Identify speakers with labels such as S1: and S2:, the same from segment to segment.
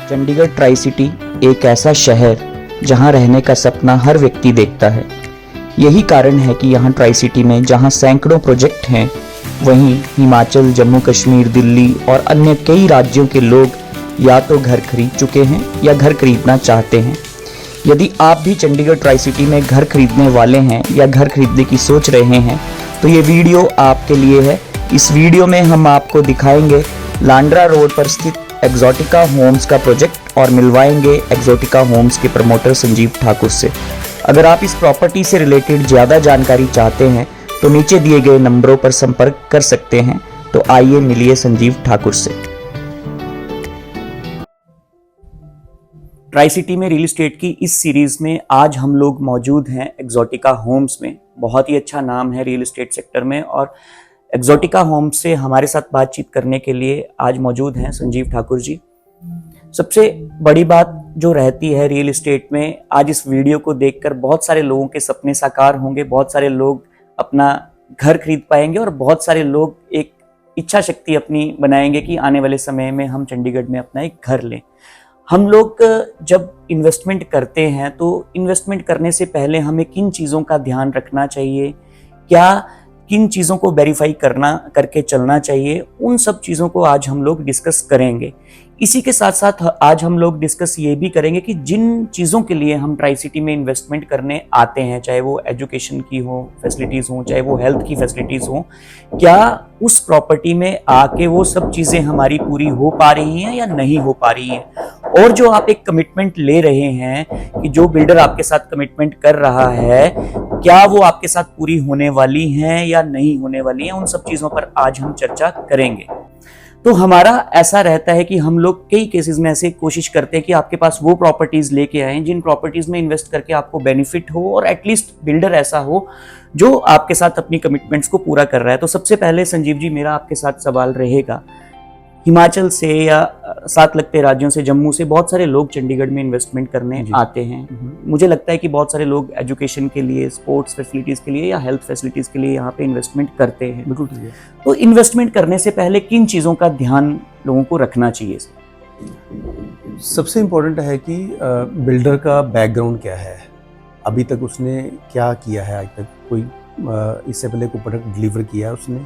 S1: Chandigarh tri city एक ऐसा शहर जहां रहने का सपना हर व्यक्ति देखता है। यही कारण है कि यहाँ ट्राई सिटी में जहां सैकड़ों प्रोजेक्ट हैं, वहीं हिमाचल, जम्मू कश्मीर, दिल्ली और अन्य कई राज्यों के लोग या तो घर खरीद चुके हैं या घर खरीदना चाहते हैं। यदि आप भी चंडीगढ़ ट्राई सिटी में घर खरीदने वाले हैं या घर खरीदने की सोच रहे हैं, तो ये वीडियो आपके लिए है। इस वीडियो में हम आपको दिखाएंगे लांड्रा रोड पर स्थित एक्सोटिका होम्स का प्रोजेक्ट और मिलवाएंगे एक्सोटिका होम्स के प्रमोटर संजीव ठाकुर से। अगर आप इस प्रॉपर्टी से रिलेटेड ज़्यादा जानकारी चाहते हैं तो नीचे दिए गए नंबरों पर संपर्क कर सकते हैं। तो आइए मिलिए संजीव ठाकुर से। ट्राई सिटी में रियल एस्टेट की इस सीरीज में आज हम लोग मौजूद हैं एक्सोटिका होम्स में। बहुत ही अच्छा नाम है रियल एस्टेट सेक्टर में, और एक्सोटिका होम्स से हमारे साथ बातचीत करने के लिए आज मौजूद हैं संजीव ठाकुर जी। सबसे बड़ी बात जो रहती है रियल एस्टेट में, आज इस वीडियो को देखकर बहुत सारे लोगों के सपने साकार होंगे, बहुत सारे लोग अपना घर खरीद पाएंगे और बहुत सारे लोग एक इच्छा शक्ति अपनी बनाएंगे कि आने वाले समय में हम चंडीगढ़ में अपना एक घर लें। हम लोग जब इन्वेस्टमेंट करते हैं तो इन्वेस्टमेंट करने से पहले हमें किन चीज़ों का ध्यान रखना चाहिए, क्या किन चीज़ों को वेरीफाई करके चलना चाहिए, उन सब चीज़ों को आज हम लोग डिस्कस करेंगे। इसी के साथ साथ आज हम लोग डिस्कस ये भी करेंगे कि जिन चीज़ों के लिए हम ट्राई सिटी में इन्वेस्टमेंट करने आते हैं, चाहे वो एजुकेशन की हो फैसिलिटीज़ हो, चाहे वो हेल्थ की फैसिलिटीज़ हो, क्या उस प्रॉपर्टी में आके वो सब चीज़ें हमारी पूरी हो पा रही हैं या नहीं हो पा रही हैं। और जो आप एक कमिटमेंट ले रहे हैं कि जो बिल्डर आपके साथ कमिटमेंट कर रहा है, क्या वो आपके साथ पूरी होने वाली हैं या नहीं होने वाली हैं, उन सब चीज़ों पर आज हम चर्चा करेंगे। तो हमारा ऐसा रहता है कि हम लोग कई केसेस में ऐसे कोशिश करते हैं कि आपके पास वो प्रॉपर्टीज लेके आएं जिन प्रॉपर्टीज में इन्वेस्ट करके आपको बेनिफिट हो, और एटलीस्ट बिल्डर ऐसा हो जो आपके साथ अपनी कमिटमेंट्स को पूरा कर रहा है। तो सबसे पहले संजीव जी, मेरा आपके साथ सवाल रहेगा, हिमाचल से या साथ लगते राज्यों से, जम्मू से बहुत सारे लोग चंडीगढ़ में इन्वेस्टमेंट करने आते हैं। मुझे लगता है कि बहुत सारे लोग एजुकेशन के लिए, स्पोर्ट्स फैसिलिटीज़ के लिए या हेल्थ फैसिलिटीज़ के लिए यहाँ पे इन्वेस्टमेंट करते हैं।
S2: बिल्कुल।
S1: तो इन्वेस्टमेंट करने से पहले किन चीज़ों का ध्यान लोगों को रखना चाहिए?
S2: सबसे इम्पोर्टेंट है कि बिल्डर का बैकग्राउंड क्या है, अभी तक उसने क्या किया है, आज तक कोई इससे पहले कोई प्रोडक्ट डिलीवर किया है उसने,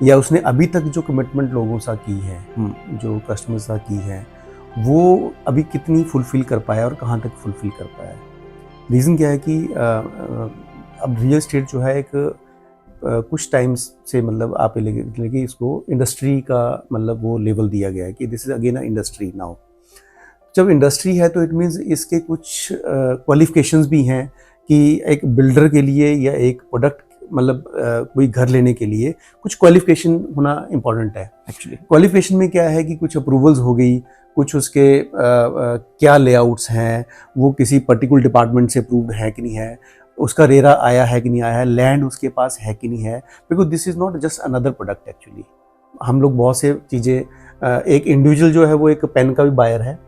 S2: या उसने अभी तक जो कमिटमेंट लोगों से की है, जो कस्टमर से की है, वो अभी कितनी फुलफिल कर पाया और कहाँ तक फुलफिल कर पाया। रीज़न क्या है कि अब रियल एस्टेट जो है एक कुछ टाइम से, मतलब आप लेके इसको इंडस्ट्री का मतलब वो लेवल दिया गया है कि this is again a industry now. जब इंडस्ट्री है तो इट मीन्स इसके कुछ क्वालिफिकेशंस भी हैं कि एक बिल्डर के लिए या एक प्रोडक्ट मतलब कोई घर लेने के लिए कुछ क्वालिफिकेशन होना इम्पॉर्टेंट है। एक्चुअली क्वालिफिकेशन में क्या है कि कुछ अप्रूवल्स हो गई, कुछ उसके क्या लेआउट्स हैं, वो किसी पर्टिकुलर डिपार्टमेंट से अप्रूव्ड है कि नहीं है, उसका रेरा आया है कि नहीं आया है, लैंड उसके पास है कि नहीं है। Because this is not just another product. Actually हम लोग बहुत से चीज़ें, एक इंडिविजुअल जो है वो एक पेन का भी बायर है,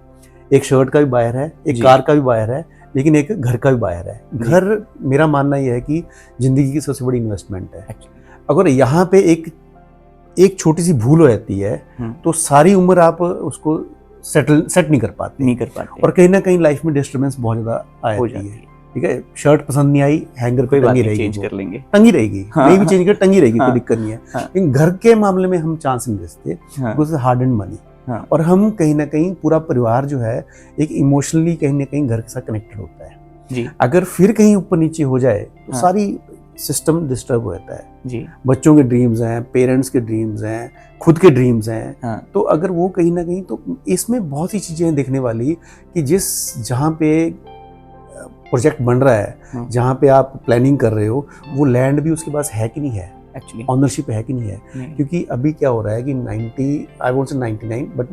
S2: एक शर्ट का भी बायर है, एक कार का भी बायर है, लेकिन एक घर का भी बायर है। घर, मेरा मानना यह है कि ज़िंदगी की सबसे बड़ी इन्वेस्टमेंट है। अगर यहाँ पे एक छोटी सी भूल हो जाती है तो सारी उम्र आप उसको सेट नहीं कर पाते। और कहीं ना कहीं लाइफ में डिस्टर्बेंस बहुत ज़्यादा आ जाती है। ठीक है, शर्ट पसंद नहीं आई, हैंगर पे टंगी रहेगी, चेंज कर लेंगे, टंगी रहेगी, नहीं भी चेंज कर टंगी रहेगी, कोई दिक्कत नहीं है। लेकिन घर के मामले में हम चांस नहीं देते, बिकॉज हार्ड एंड मनी। और हम कहीं ना कहीं पूरा परिवार जो है एक इमोशनली कहीं ना कहीं घर के साथ कनेक्टेड होता है जी। अगर फिर कहीं ऊपर नीचे हो जाए तो सारी सिस्टम डिस्टर्ब हो जाता है जी। बच्चों के ड्रीम्स हैं, पेरेंट्स के ड्रीम्स हैं, खुद के ड्रीम्स हैं। तो अगर वो कहीं ना कहीं, तो इसमें बहुत सी चीज़ें देखने वाली कि जहाँ पे प्रोजेक्ट बन रहा है, जहाँ पे आप प्लानिंग कर रहे हो, वो लैंड भी उसके पास है कि नहीं है, एक्चुअली ऑनरशिप है कि नहीं है। क्योंकि अभी क्या हो रहा है कि 99 बट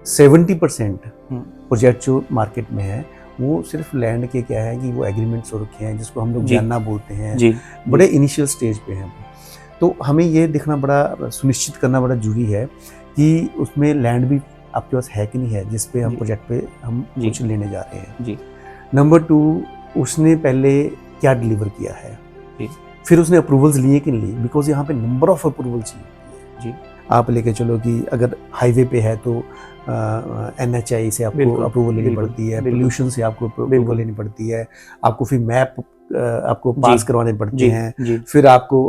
S2: 70% प्रोजेक्ट जो मार्केट में है वो सिर्फ लैंड के क्या है कि वो एग्रीमेंट्स हो रखे हैं, जिसको हम लोग जानना बोलते हैं, बड़े इनिशियल स्टेज पे हैं। तो हमें ये देखना बड़ा, सुनिश्चित करना बड़ा जरूरी है कि उसमें लैंड भी आपके पास है कि नहीं है, जिस पे हम प्रोजेक्ट पे हम कुछ लेने जा रहे हैं। नंबर 2, उसने पहले क्या डिलीवर किया है, फिर उसने अप्रूवल्स लिए कि नहीं लिए, बिकॉज यहाँ पे नंबर ऑफ अप्रूवल्स चाहिए जी। आप लेके चलो कि अगर हाईवे पे है तो NHAI से आपको
S1: बिल्कुल,
S2: अप्रूवल लेनी
S1: बिल्कुल,
S2: पड़ती है,
S1: बिल्कुल।
S2: पोल्यूशन से आपको अप्रूवल
S1: बिल्कुल।
S2: लेनी पड़ती है, आपको फिर मैप आपको पास
S1: जी,
S2: करवाने पड़ते
S1: जी,
S2: हैं,
S1: जी,
S2: फिर आपको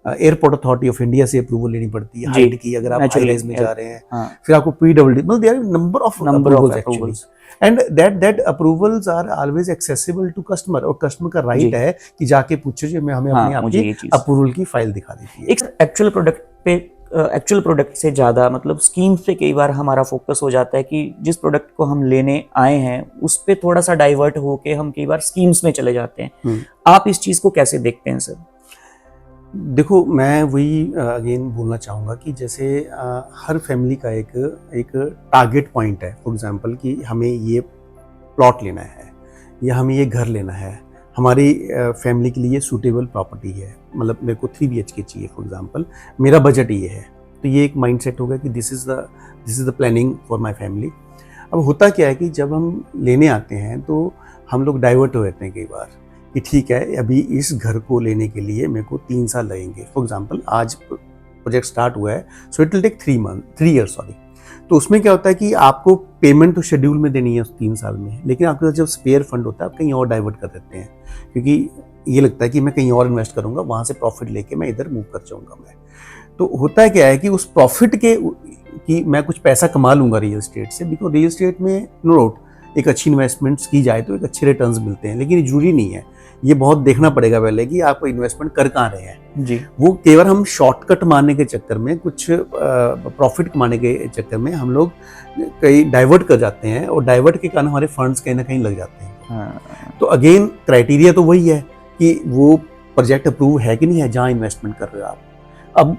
S2: एयरपोर्ट अथॉरिटी ऑफ इंडिया से अप्रूवल लेनी पड़ती है
S1: जी,
S2: हाइट की, अगर आप हाई
S1: naturally,
S2: राइज में जा रहे हैं,
S1: हाँ,
S2: फिर आपको PWD, मतलब there are number of
S1: number of
S2: approvals actually,
S1: approvals,
S2: and that approvals are always accessible to customer, और कस्टमर का राइट
S1: जी,
S2: है कि जाके पूछे जी मैं हमें अपनी
S1: हाँ, मुझे
S2: आपकी
S1: ये चीज़
S2: अप्रूवल की फाइल दिखा दीजिए।
S1: एक एक्चुअल प्रोडक्ट पे एक्चुअल प्रोडक्ट से ज़्यादा मतलब स्कीम्स पे कई बार हमारा फोकस हो जाता है कि जिस प्रोडक्ट को हम लेने आए हैं उस पे थोड़ा सा डाइवर्ट होके हम कई बार स्कीम्स में चले जाते हैं। आप इस चीज़ को कैसे देखते हैं सर?
S2: देखो, मैं वही अगेन बोलना चाहूँगा कि जैसे हर फैमिली का एक टारगेट पॉइंट है। फॉर एग्जांपल कि हमें ये प्लॉट लेना है या हमें ये घर लेना है, हमारी फैमिली के लिए सूटेबल प्रॉपर्टी है, मतलब मेरे को 3 BHK चाहिए फॉर एग्जांपल, मेरा बजट ये है, तो ये एक माइंडसेट होगा कि this is the planning for my family. अब होता क्या है कि जब हम लेने आते हैं तो हम लोग डाइवर्ट हो जाते हैं कई बार कि ठीक है, अभी इस घर को लेने के लिए मेरे को 3 साल लगेंगे। फॉर एग्जांपल आज प्रोजेक्ट स्टार्ट हुआ है, so it will take 3 years sorry. तो उसमें क्या होता है कि आपको पेमेंट तो शेड्यूल में देनी है उस 3 साल में, लेकिन आपके पास जब स्पेयर फंड होता है आप कहीं और डाइवर्ट कर देते हैं, क्योंकि ये लगता है कि मैं कहीं और इन्वेस्ट करूंगा, वहाँ से प्रॉफिट लेके मैं इधर मूव कर जाऊंगा मैं। तो होता है क्या है कि उस प्रॉफिट के कि मैं कुछ पैसा कमा लूंगा रियल एस्टेट से, बिकॉज रियल एस्टेट में नो डाउट एक अच्छी इन्वेस्टमेंट्स की जाए तो एक अच्छे रिटर्न्स मिलते हैं, लेकिन ये जरूरी नहीं है। ये बहुत देखना पड़ेगा पहले कि आप इन्वेस्टमेंट कर कहाँ रहे हैं
S1: जी,
S2: वो केवल हम शॉर्टकट मारने के चक्कर में, कुछ प्रॉफिट कमाने के चक्कर में हम लोग कहीं डाइवर्ट कर जाते हैं, और डाइवर्ट के कारण हमारे फंड्स कहीं ना कहीं लग जाते हैं।
S1: हाँ,
S2: तो अगेन क्राइटेरिया तो वही है कि वो प्रोजेक्ट अप्रूव है कि नहीं है जहाँ इन्वेस्टमेंट कर रहे हो आप। अब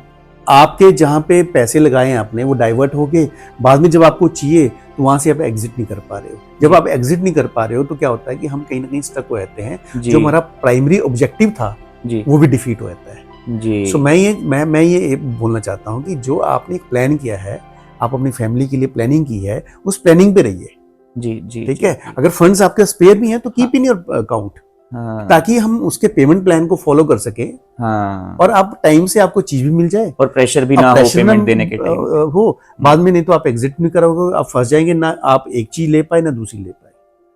S2: आपके जहाँ पे पैसे लगाए हैं आपने, वो डाइवर्ट हो गए, बाद में जब आपको चाहिए तो वहाँ से आप एग्जिट नहीं कर पा रहे हो। जब आप एग्जिट नहीं कर पा रहे हो तो क्या होता है कि हम कहीं ना कहीं स्टक हो जाते हैं,
S1: जी,
S2: जो हमारा प्राइमरी ऑब्जेक्टिव था
S1: जी,
S2: वो भी डिफीट हो जाता है।
S1: जी,
S2: सो मैं ये बोलना चाहता हूँ कि जो आपने एक प्लान किया है, आप अपनी फैमिली के लिए प्लानिंग की है, उस प्लानिंग पे रहिए,
S1: जी, जी,
S2: ठीक
S1: जी,
S2: है।
S1: जी,
S2: अगर फंड्स आपके स्पेयर भी हैं तो कीप इन योर अकाउंट,
S1: हाँ,
S2: ताकि हम उसके पेमेंट प्लान को फॉलो कर सके,
S1: हाँ,
S2: और आप टाइम से आपको चीज भी मिल जाए,
S1: और प्रेशर भी
S2: आप
S1: ना हो
S2: प्रेशर
S1: पेमेंट देने के टाइम पे।
S2: हो, बाद में नहीं तो आप एग्जिट नहीं करोगे, आप फंस जाएंगे, ना आप एक चीज ले पाए ना दूसरी ले पाए।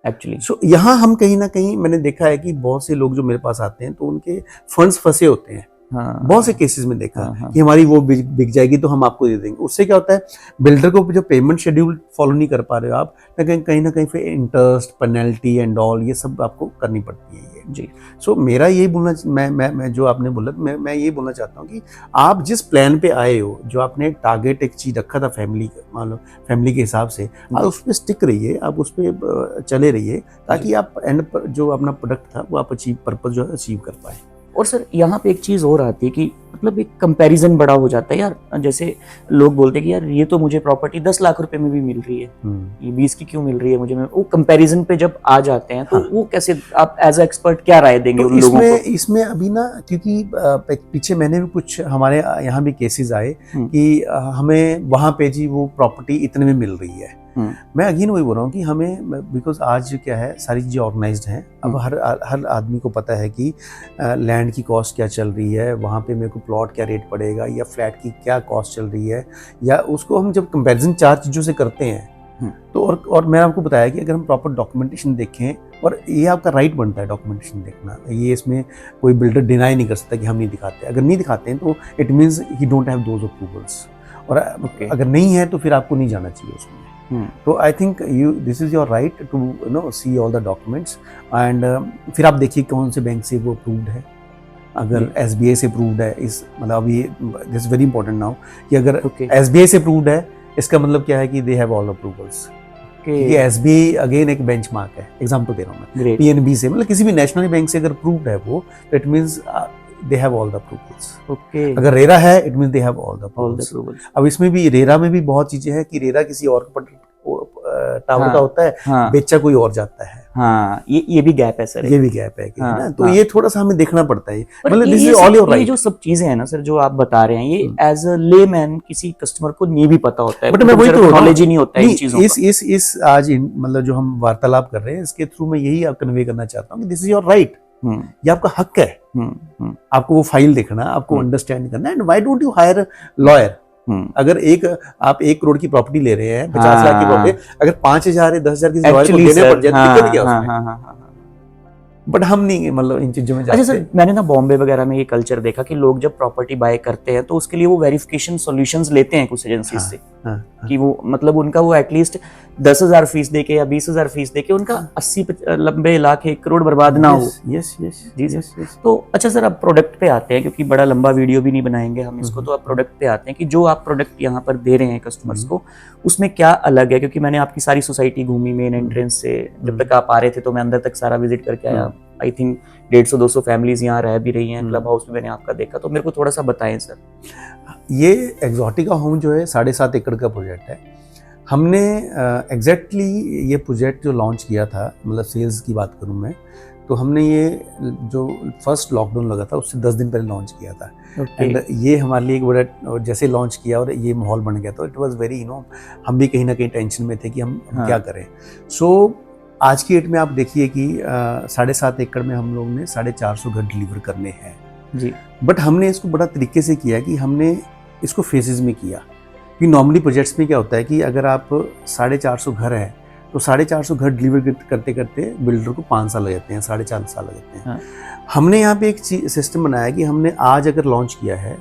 S1: एक्चुअली,
S2: सो यहाँ हम कहीं ना कहीं, मैंने देखा है कि बहुत से लोग जो मेरे पास आते हैं तो उनके फंड्स फंसे होते हैं।
S1: हाँ,
S2: बहुत से केसेस में देखा
S1: हाँ, हाँ,
S2: कि हमारी वो बिक जाएगी तो हम आपको दे देंगे। उससे क्या होता है, बिल्डर को जो पेमेंट शेड्यूल फॉलो नहीं कर पा रहे हो आप, कहीं ना कहीं फिर इंटरेस्ट, पेनल्टी एंड ऑल ये सब आपको करनी पड़ती है ये।
S1: जी,
S2: सो मेरा यही बोलना, मैं जो आपने बोला, मैं ये बोलना चाहता हूँ कि आप जिस प्लान पे आए हो, जो आपने टारगेट एक चीज रखा था फैमिली, मान लो फैमिली के हिसाब से, आप उस पर स्टिक रहिए, आप उस पर चले रहिए, ताकि आप एंड पर जो अपना प्रोडक्ट था वो आप पर्पज जो है अचीव कर पाए।
S1: और सर यहाँ पे एक चीज़ और आती है कि मतलब एक कंपैरिजन बड़ा हो जाता है यार, जैसे लोग बोलते हैं कि यार ये तो मुझे प्रॉपर्टी 10 लाख रुपए में भी मिल रही है, ये 20 की क्यों मिल रही है मुझे, वो कंपैरिजन पे जब आ जाते हैं तो
S2: हाँ।
S1: वो कैसे, आप एज अ एक्सपर्ट क्या राय देंगे
S2: तो
S1: उन लोगों को?
S2: इसमें अभी ना, क्योंकि पीछे मैंने भी कुछ, हमारे यहाँ भी केसेस आए कि हमें वहाँ पे जी वो प्रॉपर्टी इतने में मिल रही है। मैं अगेन वही बोल रहा हूँ कि हमें, बिकॉज आज क्या है, सारी चीज़ें ऑर्गेनाइज्ड हैं। अब हर आदमी को पता है कि लैंड की कॉस्ट क्या चल रही है, वहाँ पे मेरे को प्लॉट क्या रेट पड़ेगा, या फ्लैट की क्या कॉस्ट चल रही है, या उसको हम जब कंपैरिजन 4 चीज़ों से करते हैं तो, और मैंने आपको बताया कि अगर हम प्रॉपर डॉक्यूमेंटेशन देखें, और ये आपका राइट बनता है डॉक्यूमेंटेशन देखना, ये इसमें कोई बिल्डर डिनाई नहीं कर सकता कि हम नहीं दिखाते। अगर नहीं दिखाते हैं तो it means he don't have those approvals, और अगर नहीं है तो फिर आपको नहीं जाना चाहिए उसमें। तो I think this is your right to see all the documents, and फिर आप देखिए कौन से बैंक से वो अप्रूव्ड है। अगर SBI से अप्रूव्ड है, इस मतलब अभी दिस वेरी इंपॉर्टेंट नाउ कि अगर SBI से अप्रूव्ड है, इसका मतलब क्या है कि दे हैव ऑल अप्रूवल्स, क्योंकि SBI अगेन एक बेंचमार्क है। एग्जांपल दे रहा हूँ मैं, PNB से, मतलब किसी भी नेशनल बैंक से अगर अप्रूव्ड है वो, तो it means they have all the approvals. अगर रेरा है, it means they have all the approvals. अब इसमें भी रेरा में भी बहुत चीजें हैं कि रेरा किसी और टावर का होता है, बेचा कोई और जाता है।
S1: हाँ, ये भी गैप है सर,
S2: ये भी गैप है ना, तो ये थोड़ा सा हमें देखना पड़ता है।
S1: मतलब this is all your right. ये जो सब चीजें हैं ना सर जो आप बता रहे हैं, ये एज अ लेमैन किसी कस्टमर को नहीं भी पता होता है,
S2: बट मैं वही तो
S1: नॉलेज ही नहीं होता है इन चीजों का।
S2: इस आज मतलब जो हम वार्तालाप कर रहे हैं, इसके थ्रू मैं यही कन्वे करना चाहता हूँ कि दिस इज योर राइट, ये आपका हक है। आपको वो फाइल देखना, आपको अंडरस्टैंड करना, and why don't you hire lawyer अगर आप 1 करोड़ की प्रॉपर्टी ले रहे हैं, 50 लाख की प्रॉपर्टी, अगर 5,000 या 10,000 किसी दिवाली को देने पड़ जाए तो दिक्कत क्या उसमें? बट हम नहीं मतलब इन चीजों में जाते।
S1: अच्छा सर, मैंने ना बॉम्बे वगैरह में ये कल्चर देखा कि लोग जब प्रॉपर्टी बाय करते हैं तो उसके लिए वो वेरिफिकेशन सॉल्यूशंस लेते हैं कुछ एजेंसीज से, कि वो मतलब उनका वो एटलीस्ट 10,000 फीस देके या 20,000 फीस देके उनका 80-90 लाख 1 करोड़ बर्बाद ना हो।
S2: यस यस
S1: जी जी। तो अच्छा सर, अब प्रोडक्ट पे आते हैं, क्योंकि बड़ा लंबा वीडियो भी नहीं बनाएंगे हम इसको, तो अब प्रोडक्ट पे आते हैं कि जो आप प्रोडक्ट यहाँ पर दे रहे हैं कस्टमर्स को, उसमें क्या अलग है? क्योंकि मैंने आपकी सारी सोसाइटी घूमी मेन एंट्रेंस से, जब तक आप आ रहे थे तो मैं अंदर तक सारा विजिट करके आया। आई थिंक 150-200 फैमिलीज यहाँ रह भी रही हैं, क्लब हाउस में मैंने आपका देखा, तो मेरे को थोड़ा सा बताएं सर।
S2: ये एक्सोटिका होम जो है 7.5 एकड़ का प्रोजेक्ट है। हमने एग्जैक्टली ये प्रोजेक्ट जो लॉन्च किया था, मतलब सेल्स की बात करूँ मैं, तो हमने ये जो फर्स्ट लॉकडाउन लगा था उससे 10 दिन पहले लॉन्च किया था। एंड ये हमारे लिए एक बड़ा, जैसे लॉन्च किया और ये माहौल बन गया, तो इट वाज वेरी हम भी कहीं ना कहीं टेंशन में थे कि हम क्या करें। सो आज की डेट में आप देखिए कि 7.5 एकड़ में हम लोग ने 450 घर डिलीवर करने हैं
S1: जी।
S2: बट हमने इसको बड़ा तरीके से किया कि हमने इसको फेजेस में किया, कि नॉर्मली प्रोजेक्ट्स में क्या होता है कि अगर आप 450 घर है तो 450 घर डिलीवर करते करते बिल्डर को 5 साल लग जाते हैं, 4.5 साल लग जाते हैं। हमने यहाँ पे एक सिस्टम बनाया कि हमने आज अगर लॉन्च किया है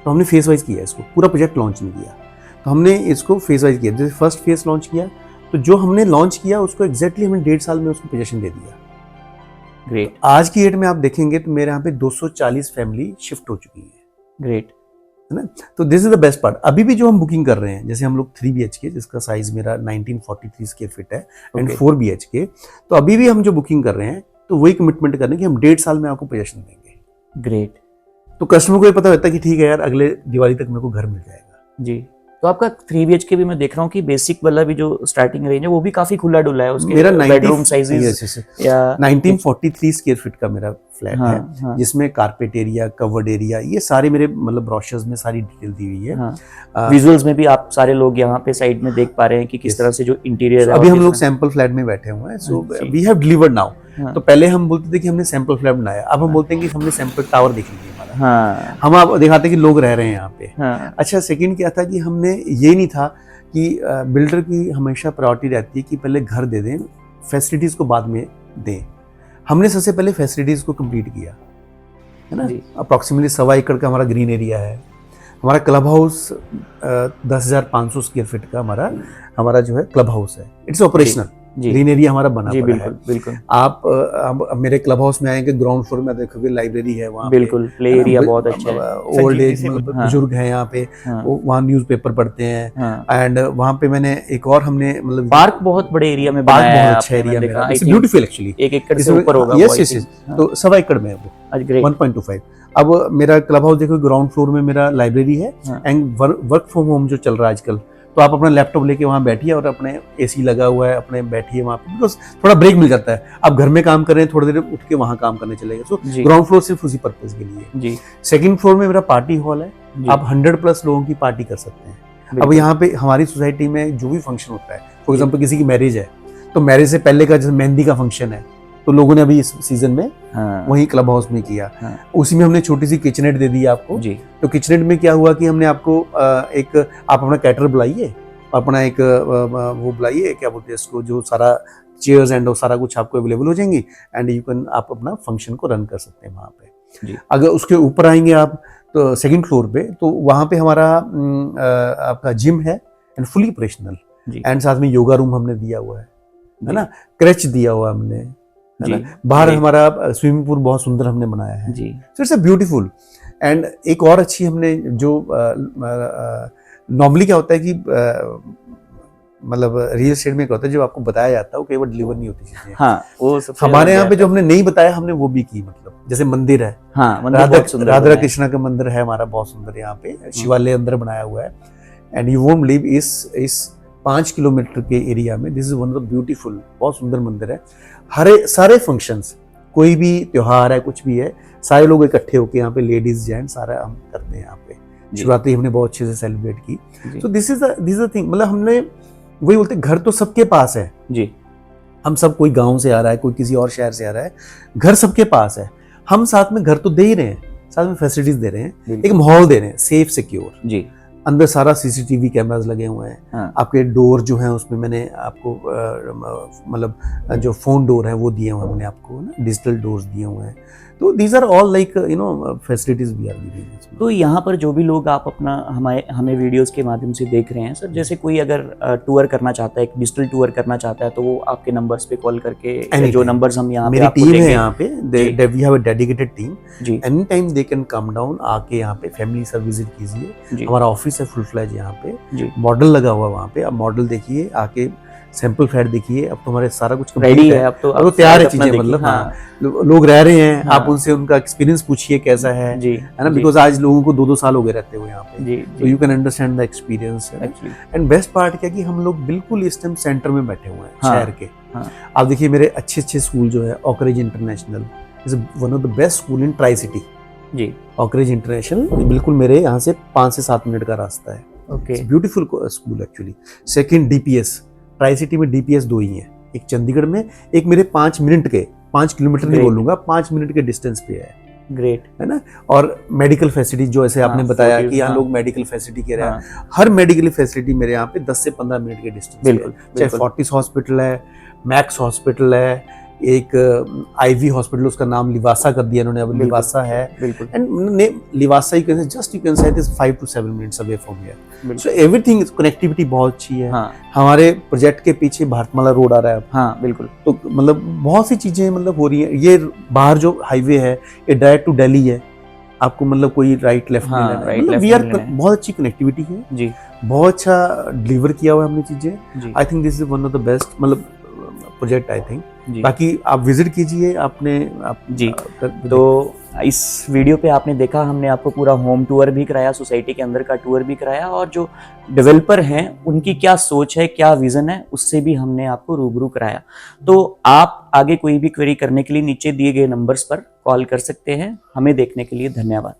S2: तो हमने फेज वाइज किया, इसको पूरा प्रोजेक्ट लॉन्च नहीं किया, तो हमने इसको फेज वाइज किया। जैसे फर्स्ट फेज लॉन्च किया तो जो हमने लॉन्च किया उसको एग्जैक्टली हमने 1.5 साल में उसको पोजीशन दे दिया।
S1: ग्रेट।
S2: आज की डेट में आप देखेंगे तो मेरे यहाँ पे 240 फैमिली शिफ्ट हो चुकी है।
S1: ग्रेट,
S2: है ना। तो this is the best part. अभी भी जो हम बुकिंग कर रहे हैं, जैसे हम लोग 3 BHK जिसका साइज मेरा 1943 स्क्वायर फीट है एंड 4 BHK, तो अभी भी हम जो बुकिंग कर रहे हैं तो वही कमिटमेंट कर रहे हैं कि हम 1.5 साल में आपको पोजीशन देंगे।
S1: ग्रेट।
S2: तो कस्टमर को ये पता होता है कि ठीक है यार, अगले दिवाली तक मेरे को घर मिल जाएगा।
S1: जी। तो आपका 3 BHK भी मैं देख रहा हूँ कि बेसिक वाला भी जो स्टार्टिंग रेंज है वो भी काफी खुला डुला है, उसके
S2: मेरा
S1: बेडरूम साइजेस
S2: या 1943 स्क्वायर फीट का मेरा फ्लैट है, जिसमें कारपेट एरिया, कवर्ड एरिया, ये सारे मेरे मतलब ब्रोशर्स में सारी डिटेल दी हुई है।
S1: विजुअल्स में भी आप सारे लोग यहाँ पे साइड में देख पा रहे हैं कि किस तरह से जो इंटीरियर है।
S2: अभी हम लोग सैंपल फ्लैट में बैठे हुए हैं, so we have delivered now. तो पहले हम बोलते थे कि हमने सैंपल फ्लैट बनाया, अब हम बोलते हैं कि हमने सैंपल टावर देख लिया हमारा। हम आप दिखाते हैं कि लोग रह रहे हैं यहाँ पे। अच्छा, सेकंड क्या था कि हमने ये नहीं था कि बिल्डर की हमेशा प्रायोरिटी रहती है कि पहले घर दे दें, फैसिलिटीज को बाद में दें। हमने सबसे पहले फैसिलिटीज को कंप्लीट किया, है ना। अप्रॉक्सीमेटली 1.25 एकड़ का हमारा ग्रीन एरिया है। हमारा क्लब हाउस 10,500 स्क्वायर फीट का हमारा जो है क्लब हाउस है। इट्स ऑपरेशनल, ग्रीन एरिया हमारा बना पड़ा है।
S1: बिल्कुल।
S2: आप मेरे क्लब हाउस में आएंगे, ग्राउंड फ्लोर में देखोगे लाइब्रेरी है वहाँ,
S1: बिल्कुल प्ले एरिया बहुत अच्छा है।
S2: ओल्ड एज बुजुर्ग हैं यहाँ पे, वहाँ न्यूज़पेपर पढ़ते हैं। एंड वहाँ पे मैंने एक और हमने मतलब
S1: पार्क बहुत बड़े एरिया में
S2: बनाया है, बहुत अच्छा एरिया मेरा, इट्स ब्यूटीफुल एक्चुअली।
S1: 1 एकड़ से ऊपर होगा।
S2: Yes yes yes. तो 1.25 एकड़ में है वो, 1.25। अब मेरा क्लब हाउस देखो, ग्राउंड फ्लोर में मेरा लाइब्रेरी है एंड वर्क फ्रॉम होम जो चल रहा है आजकल, तो आप अपना लैपटॉप लेके वहाँ बैठिए और अपने AC लगा हुआ है, अपने बैठिए वहाँ पे, बिकॉज थोड़ा ब्रेक मिल जाता है। आप घर में काम कर रहे हैं, थोड़ी देर उठ के वहाँ काम करने चले गए। सो ग्राउंड फ्लोर सिर्फ उसी पर्पज के लिए जी। सेकंड फ्लोर में मेरा पार्टी हॉल है, आप 100+ लोगों की पार्टी कर सकते हैं। अब यहाँ पे हमारी सोसाइटी में जो भी फंक्शन होता है, फॉर एग्जाम्पल किसी की मैरिज है, तो मैरिज से पहले का जैसे मेहंदी का फंक्शन है, तो लोगों ने अभी इस सीजन में वही क्लब हाउस में किया। उसी में हमने छोटी सी किचनेट दे दी आपको जी। तो किचनेट में क्या हुआ कि हमने आपको एक, आप अपना कैटर बुलाइए, अपना एक वो बुलाइए, क्या बोलते हैं इसको, जो सारा चेयर्स एंड सारा कुछ आपको अवेलेबल हो जाएंगी एंड यू कैन, आप अपना फंक्शन को रन कर सकते हैं वहाँ पे जी। अगर उसके ऊपर आएंगे आप तो सेकंड फ्लोर पे, तो वहाँ पे हमारा आपका जिम है एंड फुली ऑपरेशनल, एंड साथ में योगा रूम हमने दिया हुआ है ना, क्रैच दिया हुआ हमने, है ना। बाहर हमारा स्विमिंग पूल बहुत सुंदर हमने बनाया है जी। So it's a beautiful. And एक और अच्छी हमने जो नॉर्मली क्या होता है कि मतलब रियल एस्टेट में क्या होता है, जो आपको बताया जाता है वो कई बार डिलीवर नहीं होती चीजें। हाँ, वो हमारे यहाँ पे जो हमने नहीं बताया हमने वो भी की, मतलब जैसे मंदिर है, हाँ, राधा कृष्णा का मंदिर है हमारा, बहुत सुंदर यहाँ पे शिवालय अंदर बनाया हुआ है। एंड यू वोंट बिलीव, इस 5 किलोमीटर के एरिया में this is one of the beautiful, बहुत सुंदर मंदिर है। सारे फंक्शंस, कोई भी त्योहार है, कुछ भी है, सारे लोग इकट्ठे होकर यहाँ पे, लेडीज जेंट्स सारा हम करते हैं यहाँ पे। शिवरात्रि हमने बहुत अच्छे से सेलिब्रेट की। तो दिस इज द थिंग, मतलब हमने वही बोलते, घर तो सबके पास है जी। हम सब, कोई गांव से आ रहा है, कोई किसी और शहर से आ रहा है, घर सबके पास है। हम साथ में घर तो दे ही रहे हैं, साथ में फैसिलिटीज दे रहे हैं, एक माहौल दे रहे हैं, सेफ सिक्योर जी। अंदर सारा सीसीटीवी कैमरास लगे हुए हैं।
S1: हाँ।
S2: आपके डोर जो हैं उसमें मैंने आपको मतलब जो फोन डोर है वो दिए हुए हैं, मैंने आपको ना डिजिटल डोर्स दिए हुए हैं। तो these are all like facilities we are giving.
S1: तो यहाँ पर जो भी लोग आप अपना हमें वीडियोस के माध्यम से देख रहे हैं सर, जैसे कोई अगर टूर करना चाहता है, एक डिजिटल टूर करना चाहता है, तो वो आपके नंबर्स पे कॉल करके या जो नंबर्स हम यहाँ पे
S2: मेरी
S1: आपको
S2: टीम है
S1: देंगे,
S2: यहाँ पे, we have a dedicated team.
S1: जी
S2: any time they can come down, आके यहाँ पे फैमिली सर विजिट कीजिए।
S1: जी
S2: हमारा ऑफिस है फुल फ्लैज यहाँ पे,
S1: जी
S2: मॉडल लगा हुआ है वहाँ पे। अब मॉडल देखिए, आके सैंपल फ्लैट देखिए। अब तो हमारे सारा कुछ complete
S1: रेडी है, अब तो
S2: अब तो तैयार है
S1: अपना
S2: चीजें,
S1: देखिए।
S2: मतलब
S1: हाँ
S2: हाँ, लोग रह रहे हैं,
S1: हाँ।
S2: आप उनसे उनका एक्सपीरियंस पूछिए कैसा है
S1: जी
S2: ना, बिकॉज आज लोगों को 2-2 साल हो गए रहते हुए यहाँ पे,
S1: जी
S2: तो you can understand the experience.
S1: Actually
S2: and best part क्या कि हम लोग बिल्कुल इस टाइम सेंटर में बैठे हुए हैं
S1: हाँ,
S2: शहर के।
S1: हाँ।
S2: आप देखिए मेरे अच्छे स्कूल जो है, ऑकरेज international is one of the best school in tricity.
S1: जी
S2: ऑकरेज इंटरनेशनल बिल्कुल मेरे यहाँ से 5 से 7 मिनट का रास्ता है।
S1: Okay
S2: beautiful school actually. Second DPS, tri city में डीपीएस 2 ही हैं, एक चंडीगढ़ में, एक मेरे 5 मिनट के, 5 किलोमीटर नहीं
S1: Great.
S2: बोलूंगा, 5 मिनट के डिस्टेंस पे है
S1: ग्रेट।
S2: है ना। और मेडिकल फैसिलिटी जो ऐसे आपने
S1: हाँ,
S2: बताया
S1: 40,
S2: कि यहाँ
S1: हाँ।
S2: लोग मेडिकल फैसिलिटी कह रहे हैं,
S1: हाँ,
S2: हर मेडिकल फैसिलिटी मेरे यहाँ पे 10 से 15 मिनट के डिस्टेंस पे है।
S1: बिल्कुल
S2: चाहे
S1: बिल्कुल
S2: फोर्टिस हॉस्पिटल है, मैक्स हॉस्पिटल है, एक आईवी हॉस्पिटल, उसका नाम लिवासा कर दिया इन्होंने, अब
S1: बिल्कुल।
S2: लिवासा है।
S1: बिल्कुल
S2: and Livasa you can say, just you can say it is 5 to 7 minutes away from here.
S1: बिल्कुल।
S2: सो एवरीथिंग, कनेक्टिविटी बहुत अच्छी है।
S1: हाँ
S2: हमारे प्रोजेक्ट के पीछे भारतमाला रोड आ रहा है,
S1: हाँ बिल्कुल
S2: तो मतलब बहुत सी चीजें मतलब हो रही हैं। ये बाहर जो हाईवे है ये डायरेक्ट टू दिल्ली है, आपको मतलब कोई राइट लेफ्ट
S1: हाँ,
S2: नहीं लेना है,
S1: right,
S2: मतलब
S1: left
S2: वी आर,
S1: नहीं लेना है।
S2: बहुत अच्छी कनेक्टिविटी है,
S1: जी
S2: बहुत अच्छा डिलीवर किया हुआ है हमने चीजें।
S1: जी
S2: I think this is one of the best मतलब प्रोजेक्ट आई थिंक।
S1: जी
S2: बाकी आप विजिट कीजिए, आपने
S1: जी। तो इस वीडियो पे आपने देखा, हमने आपको पूरा होम टूर भी कराया, सोसाइटी के अंदर का टूर भी कराया, और जो डेवलपर हैं उनकी क्या सोच है, क्या विजन है, उससे भी हमने आपको रूबरू कराया। तो आप आगे कोई भी क्वेरी करने के लिए नीचे दिए गए नंबर्स पर कॉल कर सकते हैं। हमें देखने के लिए धन्यवाद।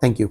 S2: Thank you.